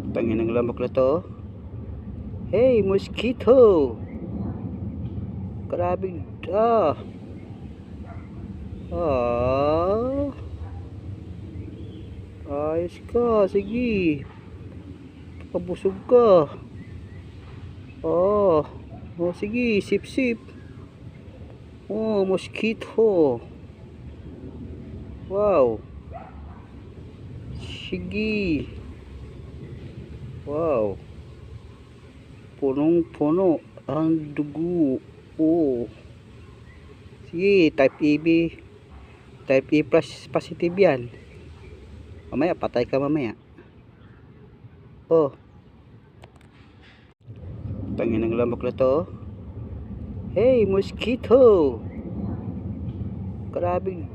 Tangin ng lamok na to. Hey, mosquito! Grabe. Ayos ka, sige. Pabusog ka. Sige, sip-sip. Mosquito. Wow. Sige. Wow. Punong-puno ang dugo. Sige, type AB. Type A plus positive yan. Mamaya, patay ka mamaya. Tangin ng lamok na to. Hey, mosquito! Grabe.